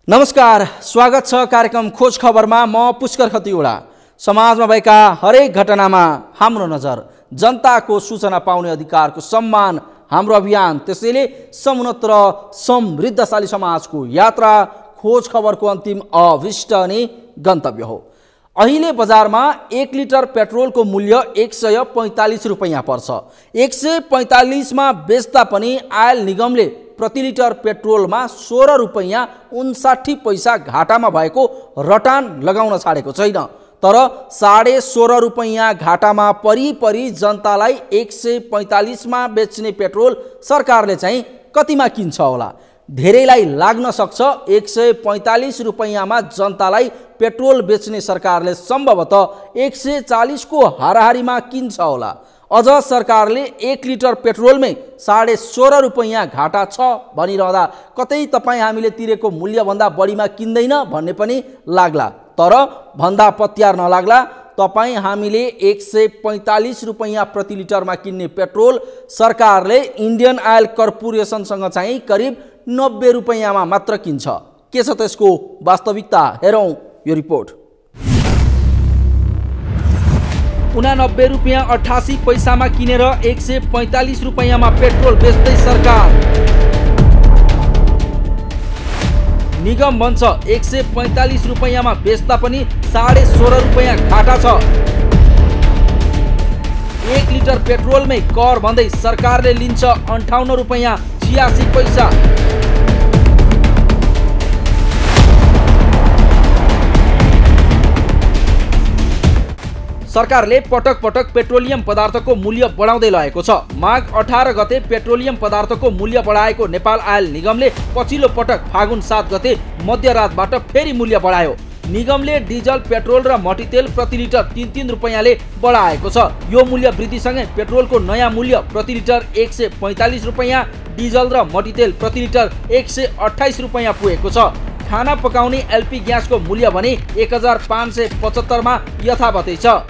नमस्कार, स्वागत छ कार्यक्रम खोज खबरमा। म पुष्कर खतिवडा। समाजमा भएका हरेक घटनामा हाम्रो नजर, जनताको सूचना पाउने अधिकारको सम्मान हाम्रो अभियान। त्यसैले समुन्नत र समृद्धशाली समाजको यात्रा खोज खबरको अन्तिम अभिष्ट अनि गन्तव्य हो। अहिले बजारमा 1 लिटर पेट्रोलको मूल्य 145 रुपैयाँ पर्छ। 145 मा बेच्दा पनि आयल निगमले प्रति लिटर पेट्रोलमा 16 रुपैयाँ 59 पैसा घाटामा भएको रटान लगाउन छाडेको छैन। तर 16.5 रुपैयाँ घाटामा परि जनतालाई 145 मा बेच्ने पेट्रोल सरकारले चाहिँ कतिमा किन्छ होला? धेरैलाई लाग्न सक्छ 145 रुपैयाँमा जनतालाई पेट्रोल बेच्ने सरकारले सम्भवतः 140 को हाराहारीमा किन्छ होला। अझ सरकारले 1 लिटर पेट्रोलमै 16.5 रुपैयाँ घाटा छ भनिरहँदा कतै तपाईँ हामीले तिरेको मूल्यभन्दा बढीमा किन्दैन भन्ने पनि लाग्ला। तर भन्दा पत्यार नलाग्ला, तपाईँ हामीले 145 रुपैयाँ प्रति लिटरमा किन्ने पेट्रोल सरकारले इन्डियन आयल कर्पोरेसनसँग चाहिँ करिब 90 रुपैयाँमा मात्र किन्छ। के छ त्यसको वास्तविकता? हेरौँ यो रिपोर्ट। 89 रुपैयाँ 88 पैसामा किनेर 145 रुपैयाँमा पेट्रोल बेच्दै सरकार। निगम भन्छ 145 रुपैयाँमा बेच्दा पनि 16.5 रुपैयाँ घाटा छ। 1 लिटर पेट्रोलमै कर भन्दै सरकारले लिन्छ 58 रुपैयाँ 86 पैसा। सरकारले पटक पटक पेट्रोलियम पदार्थको मूल्य बढाउँदै लगेको छ। माघ 18 गते पेट्रोलियम पदार्थको मूल्य बढाएको नेपाल आयल निगमले पछिल्लो पटक फागुन 7 गते मध्यरातबाट फेरि मूल्य बढायो। निगमले डिजल, पेट्रोल र मट्टीतेल प्रति लिटर 3-3 रुपैयाँले बढाएको छ। यो मूल्य वृद्धिसँगै पेट्रोलको नयाँ मूल्य प्रति लिटर 145 रुपैयाँ, डिजल र मट्टीतेल प्रति लिटर 128 रुपैयाँ पुगेको छ। खाना पकाउने एलपी ग्यासको मूल्य भने 1575 मा यथावतै छ।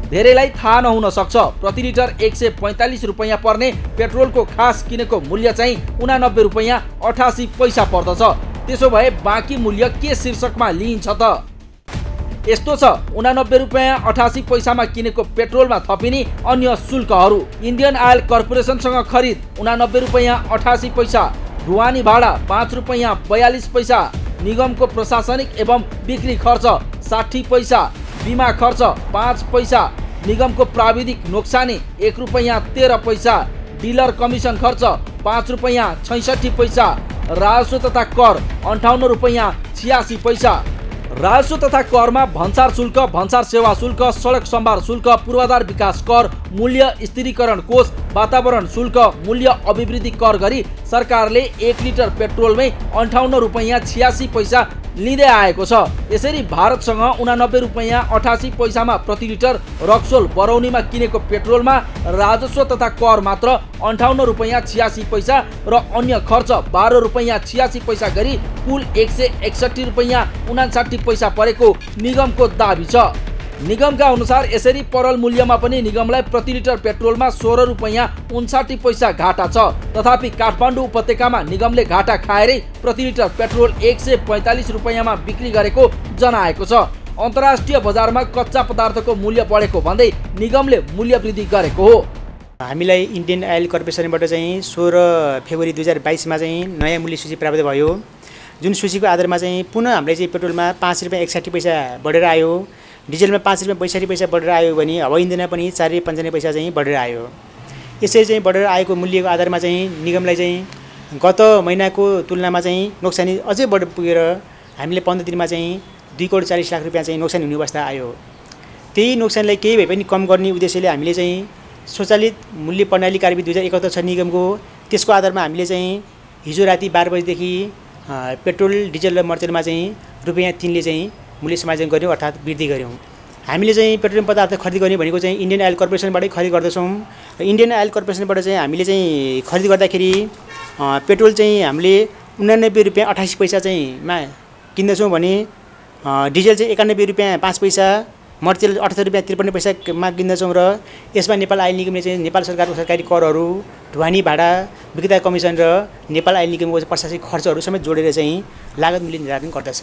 धेरैलाई थाहा नहुन सक्छ, प्रति लिटर 145 रुपैयाँ पर्ने पेट्रोलको खास किनेको मूल्य चाहिँ 89 रुपैयाँ 88 पैसा पर्दछ। त्यसो भए बाँकी मूल्य के शीर्षकमा लिइन्छ त? यस्तो छ, 89 रुपैयाँ 88 पैसामा किनेको पेट्रोलमा थपिने अन्य शुल्कहरू। इन्डियन आयल कर्पोरेसनसँग खरिद 89 रुपैयाँ 88 पैसा, ढुवानी भाडा 5 रुपैयाँ 42 पैसा, निगमको प्रशासनिक एवं बिक्री खर्च 60 पैसा, बिमा खर्च 5 पैसा, निगमको प्राविधिक नोक्सानी 1 रुपैयाँ 13 पैसा, डिलर कमिसन खर्च 5 रुपैयाँ 66 पैसा, राजस्व तथा कर 58 रुपैयाँ 86 पैसा। राजस्व तथा करमा भन्सार शुल्क, भन्सार सेवा शुल्क, सडक सम्भार शुल्क, पूर्वाधार विकास कर, मूल्य स्थिरीकरण कोष, वातावरण शुल्क, मूल्य अभिवृद्धि कर गरी सरकारले 1 लिटर पेट्रोलमै 58 रुपैयाँ 86 पैसा लिँदै आएको छ। यसरी भारतसँग 89 रुपैयाँ 88 पैसामा प्रति लिटर रक्सोल बरौनीमा किनेको पेट्रोलमा राजस्व तथा कर मात्र 58 रुपैयाँ 86 पैसा र अन्य खर्च 12 रुपैयाँ 86 पैसा गरी कुल 161 रुपैयाँ 59 पैसा परेको निगमको दाबी छ। निगमका अनुसार यसरी परल मूल्यमा पनि निगमलाई प्रति लिटर पेट्रोलमा 16 रुपैयाँ 59 पैसा घाटा छ। तथापि काठमाडौँ उपत्यकामा निगमले घाटा खाएरै प्रति लिटर पेट्रोल 145 रुपैयाँमा बिक्री गरेको जनाएको छ। अन्तर्राष्ट्रिय बजारमा कच्चा पदार्थको मूल्य बढेको भन्दै निगमले मूल्य वृद्धि गरेको हो। हामीलाई इन्डियन आयल कर्पोरेसनबाट चाहिँ 16 फेब्रुअरी 2022 मा चाहिँ नयाँ मूल्य सूची प्राप्त भयो। जुन सूचीको आधारमा चाहिँ पुनः हामीले चाहिँ पेट्रोलमा 5 रुपैयाँ 61 पैसा बढेर आयो, डिजलमा 5 रुपैयाँ 62 पैसा बढेर आयो भने हवाई इन्धनमा पनि 4 रुपैयाँ 95 पैसा चाहिँ बढेर आयो। यसरी चाहिँ बढेर आएको मूल्यको आधारमा चाहिँ निगमलाई चाहिँ गत महिनाको तुलनामा चाहिँ नोक्सानी अझै बढेर पुगेर हामीले 15 दिनमा चाहिँ 2 करोड 40 लाख रुपैयाँ चाहिँ नोक्सानी हुने अवस्था आयो। त्यही नोक्सानीलाई केही भए पनि कम गर्ने उद्देश्यले हामीले चाहिँ स्वचालित मूल्य प्रणाली कार्यान्वित 2071 छ निगमको। त्यसको आधारमा हामीले चाहिँ हिजो राति 12 बजेदेखि पेट्रोल, डिजल र मर्चेलमा चाहिँ रुपैयाँ 3 ले चाहिँ मूल्य समायोजन गर्यौँ, अर्थात् वृद्धि गर्यौँ। हामीले चाहिँ पेट्रोलियम पदार्थ खरिद गर्ने भनेको चाहिँ इन्डियन आयल कर्पोरेसनबाटै खरिद गर्दछौँ। र इन्डियन आयल कर्पोरेसनबाट चाहिँ हामीले चाहिँ खरिद गर्दाखेरि पेट्रोल चाहिँ हामीले 89 रुपैयाँ 88 पैसा चाहिँ मा किन्दछौँ भने डिजल चाहिँ 91 रुपियाँ 5 पैसा, मर्तेल 78 रुपियाँ 53 पैसामा किन्दछौँ र यसमा नेपाल आयल निगमले चाहिँ नेपाल सरकारको सरकारी करहरू, ढुवानी भाडा, विक्रेता कमिसन र नेपाल आयल निगमको प्रशासनिक खर्चहरू समेत जोडेर चाहिँ लागत मूल्य निर्धारण गर्दछ।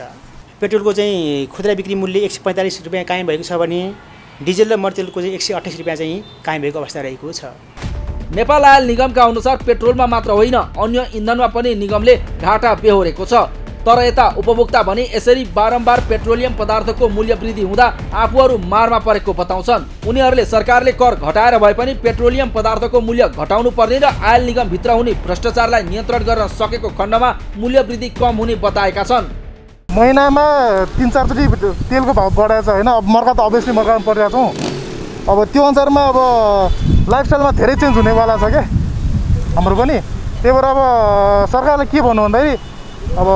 पेट्रोलको चाहिँ खुद्रा बिक्री मूल्य 145 रुपियाँ कायम भएको छ भने डिजल र मर्तेलको चाहिँ 128 रुपियाँ चाहिँ कायम भएको अवस्था रहेको छ। नेपाल आयल निगमका अनुसार पेट्रोलमा मात्र होइन अन्य इन्धनमा पनि निगमले घाटा बेहोरेको छ। तर यता उपभोक्ता भने यसरी बारम्बार पेट्रोलियम पदार्थको मूल्य वृद्धि हुँदा आफूहरू मारमा परेको बताउँछन्। उनीहरूले सरकारले कर घटाएर भए पनि पेट्रोलियम पदार्थको मूल्य घटाउनु पर्ने र आयल निगम भित्र हुने भ्रष्टाचारलाई नियन्त्रण गर्न सकेको खण्डमा मूल्य वृद्धि कम हुने बताएका छन्। महिनामा 3-4 चोटि तेलको भाव बढाएको छ होइन। अब मर्का त अभियसली मर्कामा परिरहेको छौँ। अब त्यो अनुसारमा अब लाइफस्टाइलमा धेरै चेन्ज हुनेवाला छ क्या हाम्रो पनि। त्यही भएर अब सरकारले के भन्नु भन्दाखेरि अब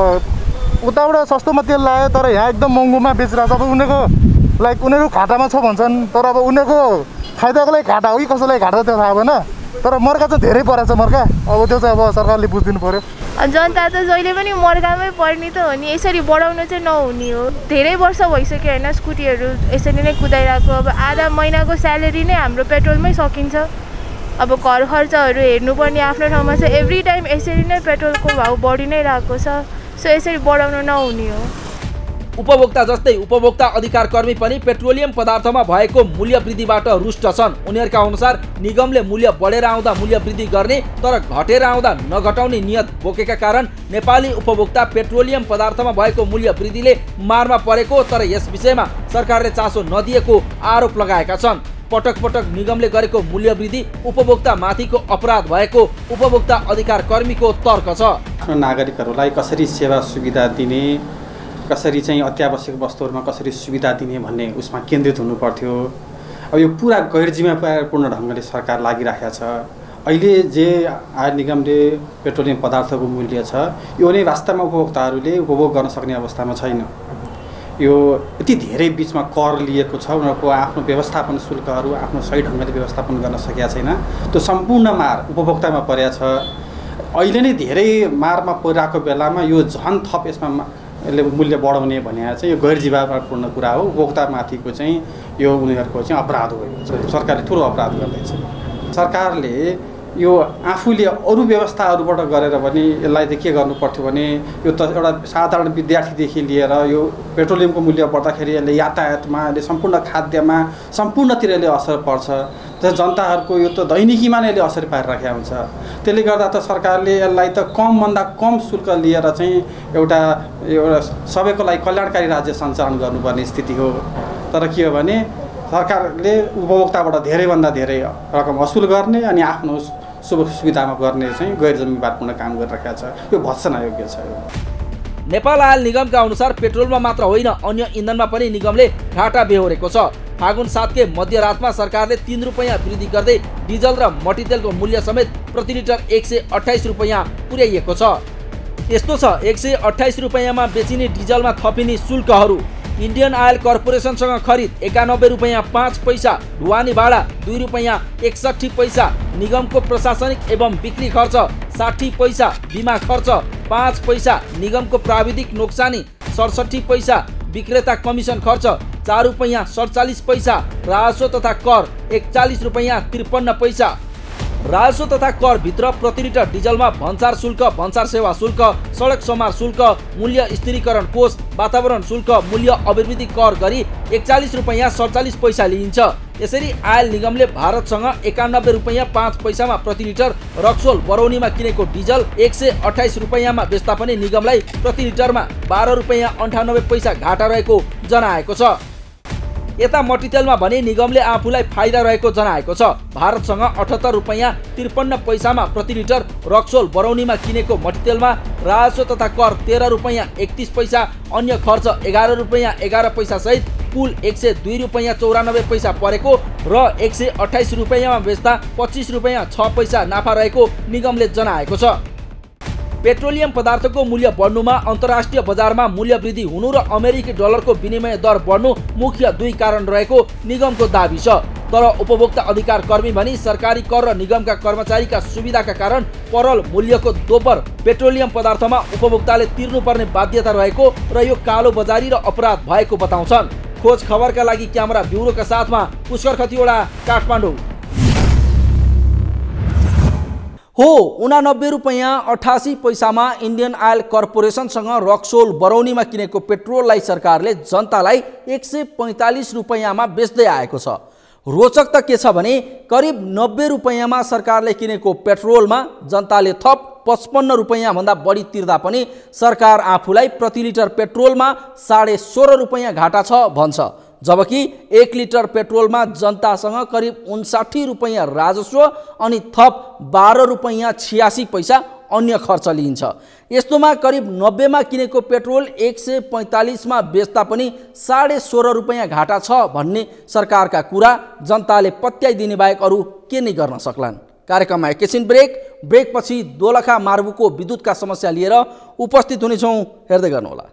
उताबाट सस्तोमा तेल लायो तर यहाँ एकदम महँगोमा बेचिरहेको छ। अब उनीहरूको लाइक उनीहरू घाटामा छ भन्छन्, तर अब उनीहरूको फाइदाको लागि घाटा हो कि कसैलाई घाटा त्यो थाहा भएन। तर मर्का चाहिँ धेरै परेको छ मर्का। अब त्यो चाहिँ अब सरकारले बुझिदिनु पर्यो। जनता त जहिले पनि मर्कामै पर्ने त हो नि, यसरी बढाउनु चाहिँ नहुने हो। धेरै वर्ष भइसक्यो होइन स्कुटीहरू यसरी नै कुदाइरहेको। अब आधा महिनाको स्यालेरी नै हाम्रो पेट्रोलमै सकिन्छ। अब घर खर्चहरू हेर्नुपर्ने आफ्नो ठाउँमा छ। एभ्री टाइम यसरी नै पेट्रोलको भाउ बढी नै रहेको छ। सो यसरी बढाउनु नहुने हो। उपभोक्ता जस्तै उपभोक्ता अधिकार कर्मी पनि पेट्रोलियम पदार्थमा भएको मूल्य वृद्धिबाट रुष्ट छन्। उनीहरूका अनुसार निगमले मूल्य बढेर आउँदा मूल्य वृद्धि गर्ने तर घटेर आउँदा नघटाउने नियत बोकेका कारण नेपाली उपभोक्ता पेट्रोलियम पदार्थमा भएको मूल्य वृद्धिले मारमा परेको तर यस विषयमा सरकारले चासो नदिएको आरोप लगाएका छन्। पटक पटक निगमले गरेको मूल्य वृद्धि उपभोक्ता माथिको अपराध भएको उपभोक्ता अधिकार कर्मीको तर्क छ। नागरिकहरूलाई कसरी सेवा सुविधा दिने, कसरी चाहिँ अत्यावश्यक वस्तुहरूमा कसरी सुविधा दिने भन्ने उसमा केन्द्रित हुनु पर्थ्यो। अब यो पुरा गैर जिम्मेवारपूर्ण ढङ्गले सरकार लागिरहेको छ। अहिले जे आयल निगमले पेट्रोलियम पदार्थको मूल्य छ यो नै वास्तवमा उपभोक्ताहरूले उपभोग गर्न सक्ने अवस्थामा छैन। यो यति धेरै बिचमा कर लिएको छ, उनीहरूको आफ्नो व्यवस्थापन शुल्कहरू आफ्नो सही ढङ्गले व्यवस्थापन गर्न सकेका छैन। त्यो सम्पूर्ण मार उपभोक्तामा परेको छ। अहिले नै धेरै मारमा परिरहेको बेलामा यो झन् थप यसमा यसले मूल्य बढाउने भने चाहिँ यो गैर जिम्मेवारपूर्ण कुरा हो। उपभोक्तामाथिको चाहिँ यो उनीहरूको चाहिँ अपराध हो। सरकारले ठुलो अपराध गर्दैछ। सरकारले यो आफूले अरू व्यवस्थाहरूबाट गरेर पनि यसलाई चाहिँ के गर्नु पर्थ्यो भने यो त एउटा साधारण विद्यार्थीदेखि लिएर यो पेट्रोलियमको मूल्य बढ्दाखेरि यसले यातायातमा, यसले सम्पूर्ण खाद्यमा सम्पूर्णतिर यसले असर पर्छ। त्यस जनताहरूको यो त दैनिकीमा नै यसले असर पारिराखेको हुन्छ। त्यसले गर्दा त सरकारले यसलाई त कमभन्दा कम शुल्क लिएर चाहिँ एउटा सबैको लागि कल्याणकारी राज्य सञ्चालन गर्नुपर्ने स्थिति हो। तर के हो भने सरकारले उपभोक्ताबाट धेरैभन्दा धेरै रकम असुल गर्ने अनि आफ्नो शुभ सुविधामा गर्ने चाहिँ गैर जिम्मेवारपूर्ण काम गरिरहेको छ। यो भत्सना योग्य छ। नेपाल आयल निगमका अनुसार पेट्रोलमा मात्र होइन अन्य इन्धनमा पनि निगमले घाटा बेहोरेको छ। फागुन 7 के मध्यरातमा सरकारले 3 रुपियाँ वृद्धि गर्दै डिजल र मट्टीतेलको मूल्य समेत प्रति लिटर 128 रुपियाँ पुर्याइएको छ। यस्तो छ 128 रुपियाँमा बेचिने डिजलमा थपिने शुल्कहरू। इन्डियन आयल कर्पोरेसनसँग खरिद 91 रुपियाँ 5 पैसा, ढुवानी भाडा 2 रुपियाँ 61 पैसा, निगमको प्रशासनिक एवं बिक्री खर्च 60 पैसा, बिमा खर्च 5 पैसा, निगमको प्राविधिक नोक्सानी 67 पैसा, विक्रेता कमिसन खर्च 4 रुपियाँ 47 पैसा, राजस्व तथा कर 41 रुपियाँ 53 पैसा। राजस्व तथा कर भित्र प्रति लिटर डिजलमा भन्सार शुल्क, भन्सार सेवा शुल्क, सडक समार शुल्क, मूल्य स्थिरीकरण कोष, वातावरण शुल्क, मूल्य अभिवृद्धि कर गरी 41 रुपियाँ 47 पैसा लिइन्छ। यसरी आयल निगमले भारतसँग 91 रुपियाँ 5 पैसामा प्रति लिटर रक्सोल बरौनीमा किनेको डिजल 128 रुपियाँमा बेच्दा पनि निगमलाई प्रति लिटरमा 12 रुपियाँ 98 पैसा घाटा रहेको जनाएको छ। यता मट्टीतेलमा भने निगमले आफूलाई फाइदा रहेको जनाएको छ। भारतसँग 78 रुपियाँ 53 पैसामा प्रति लिटर रक्सोल बरौनीमा किनेको मट्टीतेलमा राजस्व तथा कर 13 रुपियाँ 31 पैसा, अन्य खर्च 11 रुपियाँ 11 पैसा सहित कुल 102 रुपियाँ 94 पैसा परेको र 128 रुपियाँमा बेच्दा 25 रुपियाँ 6 पैसा नाफा रहेको निगमले जनाएको छ। पेट्रोलियम पदार्थको मूल्य बढ्नुमा अन्तर्राष्ट्रिय बजारमा मूल्य वृद्धि हुनु र अमेरिकी डलरको विनिमय दर बढ्नु मुख्य दुई कारण रहेको निगमको दाबी छ। तर उपभोक्ता अधिकार कर्मी भनी सरकारी कर र निगमका कर्मचारीका सुविधाका कारण परल मूल्यको दोब्बर पेट्रोलियम पदार्थमा उपभोक्ताले तिर्नुपर्ने बाध्यता रहेको र यो कालो बजारी र अपराध भएको बताउँछन्। खोज खबरका लागि क्यामेरा ब्युरोका साथमा पुष्कर खतिवडा, काठमाडौँ। हो 89 रुपैयाँ 88 पैसामा इन्डियन आयल कर्पोरेसनसँग रक्सोल बरौनीमा किनेको पेट्रोललाई सरकारले जनतालाई 145 रुपैयाँमा बेच्दै आएको छ। रोचक त के छ भने करिब 90 रुपैयाँमा सरकारले किनेको पेट्रोलमा जनताले थप 55 रुपैयाँ भन्दा बढी तिर्दा पनि सरकार आफूलाई प्रति लिटर पेट्रोलमा 16.5 रुपैयाँ घाटा छ भन्छ, जबकि 1 लिटर पेट्रोलमा जनतासँग करिब 59 रुपैयाँ राजस्व अनि थप 12 रुपैयाँ 86 पैसा अन्य खर्च लिइन्छ। यस्तोमा करिब 90 मा किनेको पेट्रोल 145 मा बेच्दा पनि 16.5 रुपैयाँ घाटा छ भन्ने सरकारका कुरा जनताले पत्याइदिने बाहेक अरू के नै गर्न सक्लान्। कार्यक्रममा एकैछिन ब्रेकपछि दोलखा मार्बुको विद्युतका समस्या लिएर उपस्थित हुनेछौँ, हेर्दै गर्नुहोला।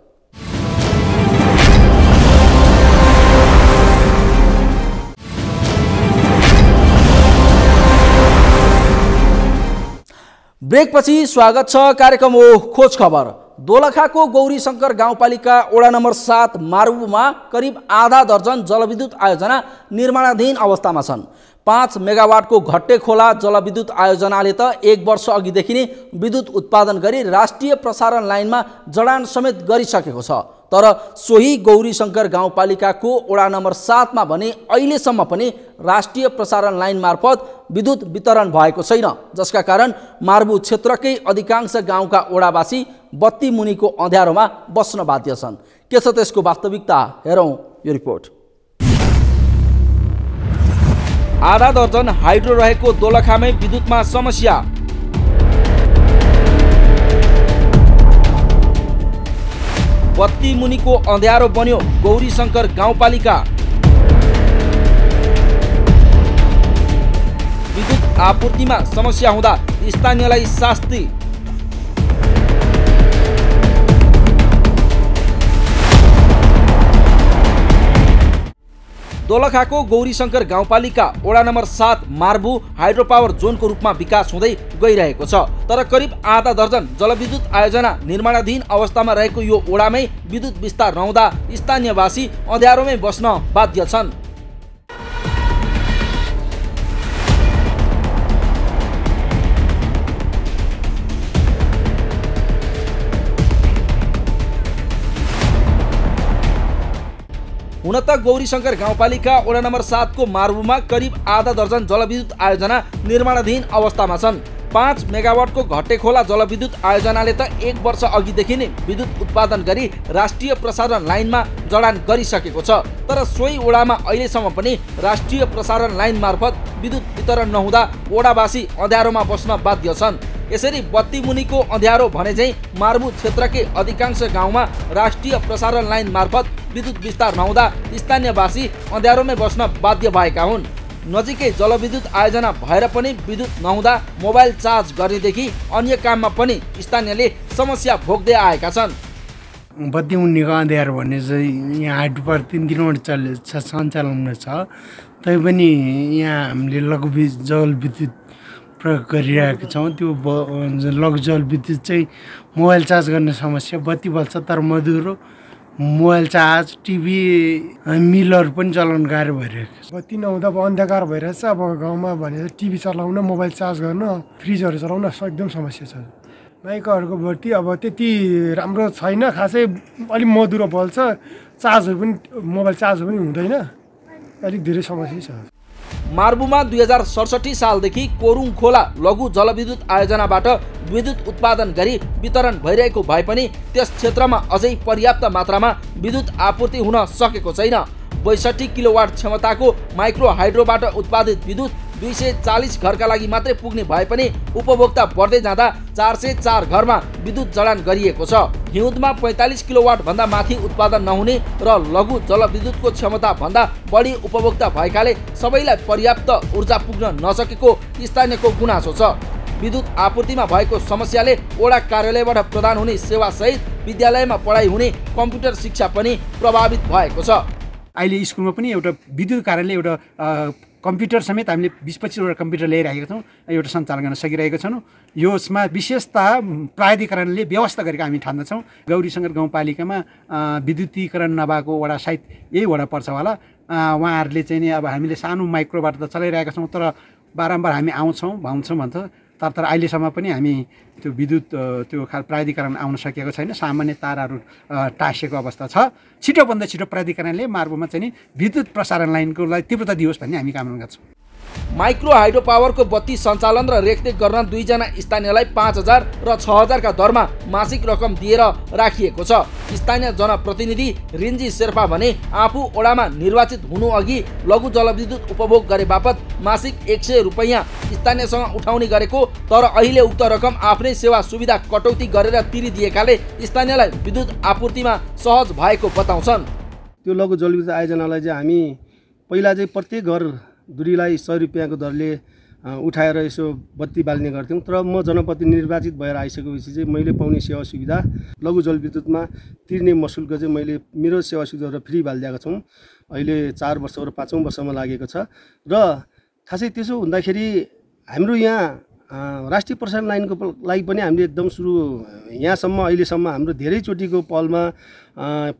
ब्रेकपछि स्वागत छ। कार्यक्रम हो खोज खबर। दोलखाको गौरीशंकर गाउँपालिका वडा नम्बर 7 मार्बुमा करिब आधा दर्जन जलविद्युत आयोजना निर्माणाधीन अवस्थामा छन्। 5 मेगावाटको घट्टे खोला जलविद्युत आयोजनाले त 1 वर्ष अघिदेखि नै विद्युत उत्पादन गरी राष्ट्रिय प्रसारण लाइनमा जडान समेत गरिसकेको छ। तर सोही गौरीशंकर गाउँपालिकाको वडा नम्बर 7 मा भने अहिलेसम्म पनि राष्ट्रिय प्रसारण लाइन मार्फत विद्युत वितरण भएको छैन, जसका कारण मार्बु क्षेत्रकै अधिकांश गाउँका वडावासी बत्ती मुनिको अँध्यारोमा बस्न बाध्य छन्। के छ त्यसको वास्तविकता, हेरौँ यो रिपोर्ट। आधा दर्जन हाइड्रो रहेको दोलखामै विद्युतमा समस्या। बत्ती मुनिको अँध्यारो बन्यो गौरीशंकर गाउँपालिका। विद्युत आपूर्तिमा समस्या हुँदा स्थानीयलाई शास्ति। दोलखाको गौरीशंकर गाउँपालिका वडा नम्बर 7 मार्बु हाइड्रो पावर जोनको रूपमा विकास हुँदै गइरहेको छ। तर करिब आधा दर्जन जलविद्युत आयोजना निर्माणाधीन अवस्थामा रहेको यो वडामै विद्युत विस्तार नहुँदा स्थानीयवासी अँध्यारोमै बस्न बाध्य छन्। हुन त गौरीशंकर गाउँपालिका वडा नम्बर 7 को मार्बुमा करिब आधा दर्जन जलविद्युत आयोजना निर्माणाधीन अवस्थामा छन्। 5 मेगावाटको घट्टे खोला जलविद्युत आयोजनाले त 1 वर्ष अघिदेखि नै विद्युत उत्पादन गरी राष्ट्रिय प्रसारण लाइनमा जडान गरिसकेको छ। तर सोही वडामा अहिलेसम्म पनि राष्ट्रिय प्रसारण लाइन मार्फत विद्युत वितरण नहुँदा वडावासी अँध्यारोमा बस्न बाध्य छन्। यसरी बत्ती मुनिको अँध्यारो भने चाहिँ मार्बु क्षेत्रकै अधिकांश गाउँमा राष्ट्रिय प्रसारण लाइन मार्फत विद्युत विस्तार नहुँदा स्थानीयवासी अँध्यारोमै बस्न बाध्य भएका हुन्। नजिकै जलविद्युत आयोजना भएर पनि विद्युत नहुँदा मोबाइल चार्ज गर्नेदेखि अन्य काममा पनि स्थानीयले समस्या भोग्दै आएका छन्। बत्ती मुनिको अँध्यारो भन्ने चाहिँ यहाँ हाइड्रो पावर 3 दिनबाट सञ्चालनमा छ, तैपनि यहाँ हामीले लघु जलविद्युत प्रयोग गरिरहेका छौँ। त्यो लघु जलविद्युत चाहिँ मोबाइल चार्ज गर्ने समस्या, बत्ती बल्छ तर मधुरो, मोबाइल चार्ज, टिभी, मिलहरू पनि चलाउन गाह्रो भइरहेको छ। बत्ती नहुँदा अब अन्धकार भइरहेछ। अब गाउँमा भने टिभी चलाउन, मोबाइल चार्ज गर्न, फ्रिजहरू चलाउन एकदम समस्या छ। माइकाहरूको बत्ती अब त्यति राम्रो छैन, खासै अलिक मधुरो बल्छ, चार्जहरू पनि मोबाइल चार्जहरू पनि हुँदैन, अलिक धेरै समस्या छ। मार्बुमा 2067 सालदेखि कोरुङ खोला लघु जलविद्युत आयोजनाबाट विद्युत उत्पादन गरी वितरण भइरहेको भए पनि त्यस क्षेत्रमा अझै पर्याप्त मात्रामा विद्युत आपूर्ति हुन सकेको छैन। 62 किलोवाट क्षमताको माइक्रो हाइड्रोबाट उत्पादित विद्युत 240 घरका लागि मात्रै पुग्ने भए पनि उपभोक्ता बढ्दै जाँदा 404 घरमा विद्युत जडान गरिएको छ। हिउँदमा 45 किलोवाट भन्दा माथि उत्पादन नहुने र लघु जलविद्युतको क्षमता भन्दा बढी उपभोक्ता भएकाले सबैलाई पर्याप्त ऊर्जा पुग्न नसकेको स्थानीयको गुनासो छ। विद्युत आपूर्तिमा भएको समस्याले वडा कार्यालयबाट प्रदान हुने सेवा सहित विद्यालयमा पढाइ हुने कम्प्युटर शिक्षा पनि प्रभावित भएको छ। अहिले स्कुलमा पनि एउटा विद्युत कार्यालय एउटा कम्प्युटर समेत हामीले 20-25वटा कम्प्युटर ल्याइरहेका छौँ, एउटा सञ्चालन गर्न सकिरहेका छौँ। यसमा विशेषतः प्राधिकरणले व्यवस्था गरेको हामी ठान्दछौँ। गौरीशङ्कर गाउँपालिकामा विद्युतीकरण नभएको वडा सायद यही वडा पर्छ होला। उहाँहरूले चाहिँ नि अब हामीले सानो माइक्रोबाट त चलाइरहेका छौँ, तर बारम्बार हामी आउँछौँ भन्छ तर अहिलेसम्म पनि हामी त्यो विद्युत त्यो प्राधिकरण आउन सकेको छैन। सामान्य तारहरू टाँसिएको अवस्था छ। छिटोभन्दा छिटो प्राधिकरणले मार्बुमा चाहिँ नि विद्युत प्रसारण लाइनको लागि तीव्रता दियोस् भन्ने हामी कामना गर्छौँ। माइक्रो हाइड्रो पावरको बत्ती सञ्चालन र रेखदेख गर्न 2 जना स्थानीयलाई 5,000 र 6,000 का दरमा मासिक रकम दिएर राखिएको छ। स्थानीय जनप्रतिनिधि रिन्जी शेर्पा भने आफू ओडामा निर्वाचित हुनु अघि लघु जलविद्युत उपभोग गरे बापत मासिक 100 रुपैयाँ स्थानीयसँग उठाउने गरेको, तर अहिले उक्त रकम आफ्नै सेवा सुविधा कटौती गरेर तिरिदिएकाले स्थानीयलाई विद्युत आपूर्तिमा सहज भएको बताउँछन्। त्यो लघु जलविद्युत आयोजनालाई चाहिँ हामी पहिला चाहिँ प्रत्येक घर दूरीलाई 100 रुपियाँको दरले उठाएर यसो बत्ती बाल्ने गर्थ्यौँ। तर म जनप्रतिनिधि निर्वाचित भएर आइसकेपछि चाहिँ मैले पाउने सेवा सुविधा लघु जलविद्युतमा तिर्ने मसुल्क चाहिँ मैले मेरो सेवा सुविधाहरू फ्री बालिदिएका छौँ। अहिले 4 वर्ष र 5औं वर्षमा लागेको छ। र खासै त्यसो हुँदाखेरि हाम्रो यहाँ राष्ट्रिय प्रसारण लाइनको लागि पनि हामीले एकदम सुरु यहाँसम्म अहिलेसम्म हाम्रो धेरैचोटिको पलमा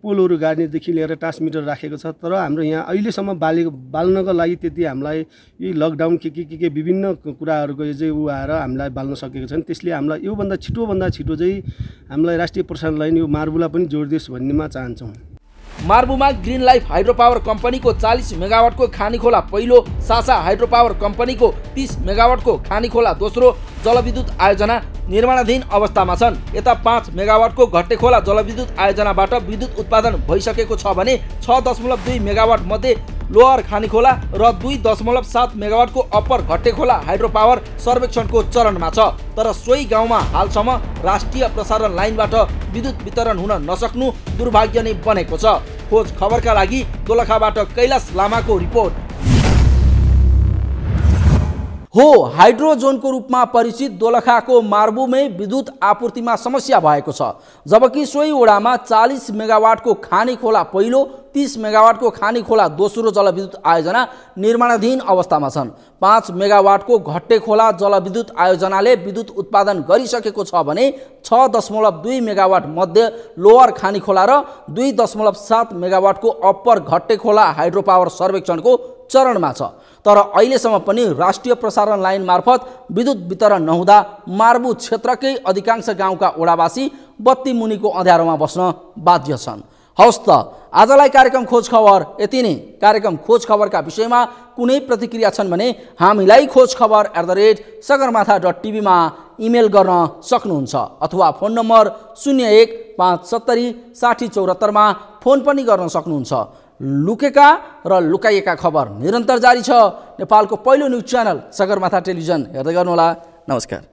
पोलहरू गाड्नेदेखि लिएर ट्रान्समिटर राखेको छ। तर हाम्रो यहाँ अहिलेसम्म बाल्नको लागि त्यति हामीलाई यी लकडाउन के विभिन्न कुराहरूको चाहिँ आएर हामीलाई बाल्न सकेको छैन। त्यसले हामीलाई योभन्दा छिटो चाहिँ हामीलाई राष्ट्रिय प्रसारण लाइन यो मार्बुला पनि जोडिदियोस् भन्नेमा चाहन्छौँ। मार्बुमा ग्रीन लाइफ हाइड्रो पावर कम्पनीको 40 मेगावाटको खानीखोला पहिलो, सासा हाइड्रो पावर कम्पनीको 30 मेगावाटको खानीखोला दोस्रो जलविद्युत आयोजना निर्माणाधीन अवस्थामा छन्। यता 5 मेगावाटको घट्टेखोला जलविद्युत आयोजनाबाट विद्युत उत्पादन भइसकेको छ भने 6.2 मेगावाट मध्ये लोअर खानीखोला र 2.7 मेगावाटको अप्पर घट्टेखोला हाइड्रो पावर सर्वेक्षणको चरणमा छ। तर सोही गाउँमा हालसम्म राष्ट्रिय प्रसारण लाइनबाट विद्युत वितरण हुन नसक्नु दुर्भाग्य नै बनेको छ। खोज खबरका लागि दोलखाबाट कैलाश लामाको रिपोर्ट। हो, हाइड्रो जोनको रूपमा परिचित दोलखाको मार्बुमै विद्युत आपूर्तिमा समस्या भएको छ। जबकि सोही वडामा 40 मेगावाटको खानीखोला पहिलो, 30 मेगावाटको खानीखोला दोस्रो जलविद्युत आयोजना निर्माणाधीन अवस्थामा छन्। 5 मेगावाटको घट्टेखोला जलविद्युत आयोजनाले विद्युत उत्पादन गरिसकेको छ भने 6.2 मेगावाट मध्ये लोअर खानीखोला र 2.7 मेगावाटको अप्पर घट्टेखोला हाइड्रो पावर सर्वेक्षणको चरणमा छ। तर अहिलेसम्म पनि राष्ट्रिय प्रसारण लाइन मार्फत विद्युत वितरण नहुँदा मार्बु क्षेत्रकै अधिकांश गाउँका ओडावासी बत्ती मुनिको अँध्यारोमा बस्न बाध्य छन्। हवस् त, आजलाई कार्यक्रम खोज खबर यति नै। कार्यक्रम खोज खबरका विषयमा कुनै प्रतिक्रिया छन् भने हामीलाई खोजखबर@sagarmatha.tv मा इमेल गर्न सक्नुहुन्छ अथवा फोन नम्बर 0157076074 मा फोन पनि गर्न सक्नुहुन्छ। लुकेका र लुकाइएका खबर निरन्तर जारी छ। नेपालको पहिलो न्युज च्यानल सगरमाथा टेलिभिजन हेर्दै गर्नुहोला। नमस्कार।